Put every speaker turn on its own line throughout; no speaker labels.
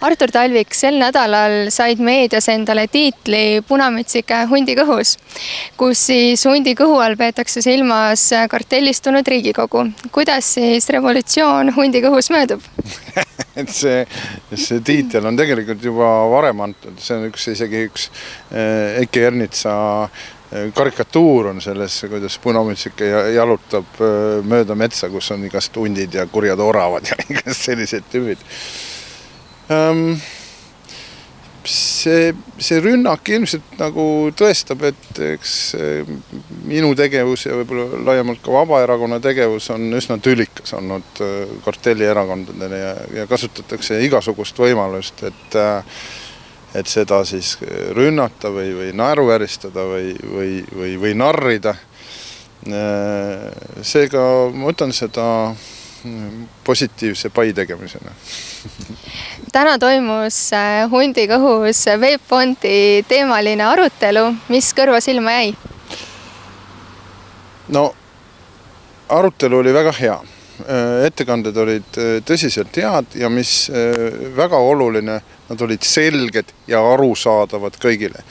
Artur Talvik, sel nädalal said meedias endale tiitli Punamütsike hundi kõhus, kus siis hundi kõhu all peetakse silmas kartellistunud Riigikogu. Kuidas siis revolutsioon hundi kõhus möödub?
see tiitel on tegelikult juba varem antud. See on isegi üks Eiki Ernitsa karikatuur on selles, kuidas punamütsike jalutab mööda metsa, kus on igast hundid ja kurjad oravad ja igast sellised tüübid. See rünnak ilmselt nagu tõestab, et eks minu tegevus ja võib-olla laiemalt ka Vabaerakonna tegevus on üsna tülikas olnud kartellierakondadele ja kasutatakse igasugust võimalust, et seda siis rünnata või naeruväristada või narrida. Seega ma võtan seda positiivse pai tegemisena.
Täna toimus hundi kõhus VEB Fondi teemaline arutelu, mis kõrva silma jäi?
No, arutelu oli väga hea. Ettekanded olid tõsiselt head ja mis väga oluline, nad olid selged ja arusaadavad kõigile.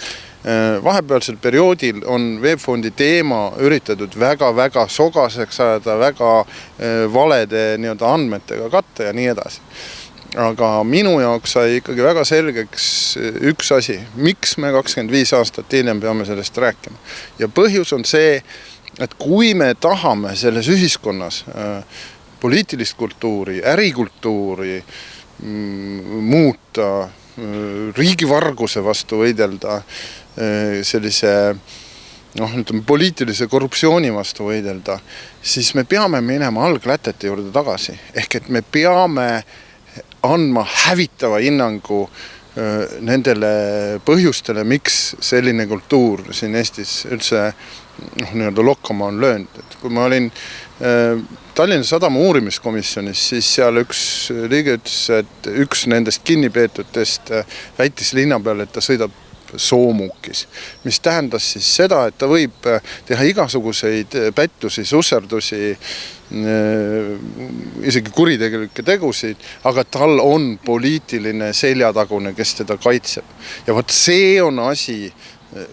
Vahepealsel perioodil on VEB Fondi teema üritatud väga sogaseks ajada, väga valede andmetega katta ja nii edasi. Aga minu jaoks sai ikkagi väga selgeks üks asi, miks me 25 aastat hiljem peame sellest rääkima. Ja põhjus on see, et kui me tahame selles ühiskonnas poliitilist kultuuri, ärikultuuri muuta, riigivarguse vastu võidelda, sellise poliitilise korruptsiooni vastu võidelda, siis me peame minema alglätete juurde tagasi. Ehk et me peame andma hävitava hinnangu nendele põhjustele, miks selline kultuur siin Eestis üldse lokkama on löönud. Et kui ma olin Tallinna Sadama uurimiskomisjonis, siis seal üks liige ütles, et üks nendest kinnipeetutest väitis linna peal, et ta sõidab soomukis, mis tähendas siis seda, et ta võib teha igasuguseid pättusi, susserdusi, isegi kuritegelikke tegusid, aga tal on poliitiline seljatagune, kes teda kaitseb. Ja võt see on asi,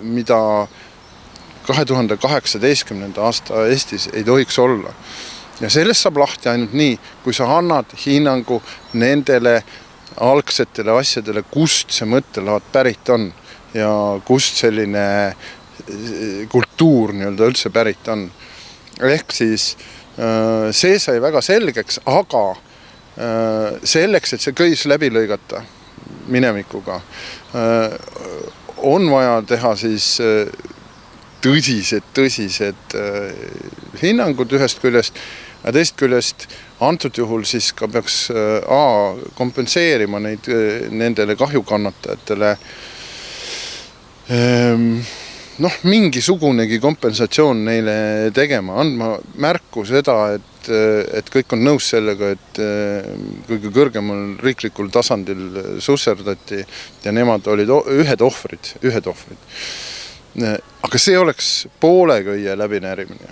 mida 2018. aasta Eestis ei tohiks olla. Ja sellest saab lahti ainult nii, kui sa annad hinnangu nendele algsetele asjadele, kust see mõttelaad pärit on ja kust selline kultuur üldse pärit on. Ehk siis see sai väga selgeks, aga selleks, et see köis läbi lõigata minemikuga, on vaja teha siis tõsised hinnangud ühest küljest, ja teist küljest antud juhul siis ka peaks kompenseerima nendele kahjukannatajatele mingisugunegi kompensatsioon neile tegema, andma märku seda, et kõik on nõus sellega, et kõige kõrgemal riiklikul tasandil susserdati ja nemad olid ühed ohvrid. Aga see oleks pooleköie läbinärimine.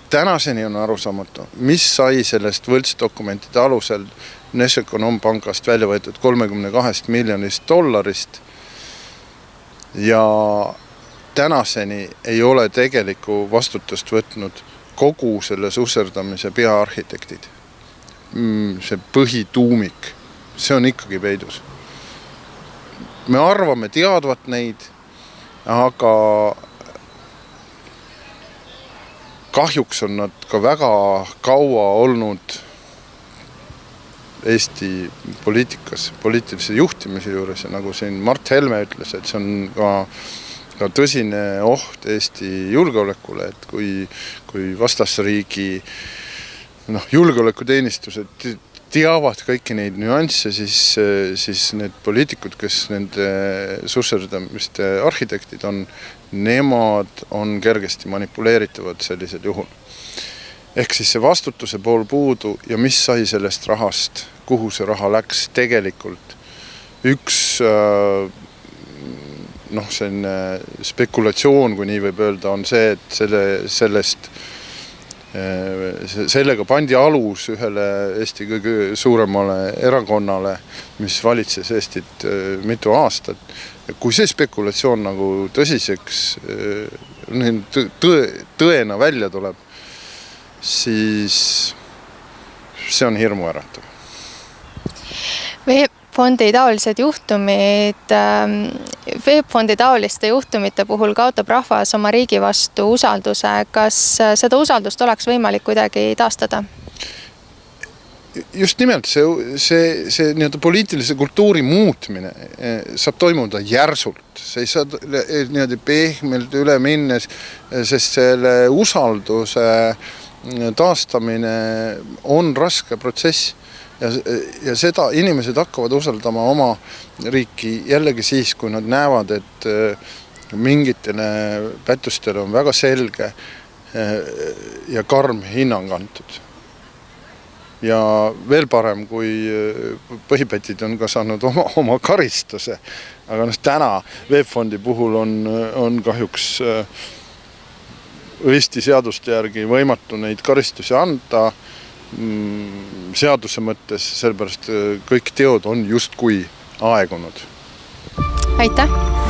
Tänaseni on arusaamatu, mis sai sellest võltsdokumentide alusel Necheconom-pangast välja võetud $32 miljonist ja tänaseni ei ole tegeliku vastutust võtnud kogu selle susserdamise peaarhitektid. See põhituumik, see on ikkagi peidus. Me arvame teadvat neid, aga kahjuks on nad ka väga kaua olnud Eesti poliitikas, poliitilise juhtimise juures ja nagu siin Mart Helme ütles, et see on ka tõsine oht Eesti julgeolekule, et kui vastasriigi julgeolekuteenistused teavad kõiki neid nüansse, siis need poliitikud, kes nende susserdamiste arhitektid on, nemad on kergesti manipuleeritavad sellisel juhul. Ehk siis see vastutuse pool puudu ja mis sai sellest rahast, kuhu see raha läks tegelikult. Üks selline spekulatsioon, kui nii võib öelda, on see, et sellest Sellega pandi alus ühele Eesti kõige suuremale erakonnale, mis valitses Eestit mitu aastat. Kui see spekulatsioon nagu tõsiseks tõena välja tuleb, siis see on hirmuäratav.
VEB-fondi taoliste juhtumite puhul kaotab rahvas oma riigi vastu usalduse. Kas seda usaldust oleks võimalik kuidagi taastada?
Just nimelt see nii-öelda poliitilise kultuuri muutmine saab toimuda järsult. See ei saa nii-öelda pehmelt üle minnes, sest selle usalduse taastamine on raske protsess. Ja seda inimesed hakkavad usaldama oma riiki jällegi siis, kui nad näevad, et mingitele pättustele on väga selge ja karm hinnang antud. Ja veel parem, kui põhipätid on ka saanud oma karistuse. Aga täna VEB-fondi puhul on kahjuks Eesti seaduste järgi võimatu neid karistusi anda seaduse mõttes, sellepärast kõik teod on justkui aegunud.
Aitäh!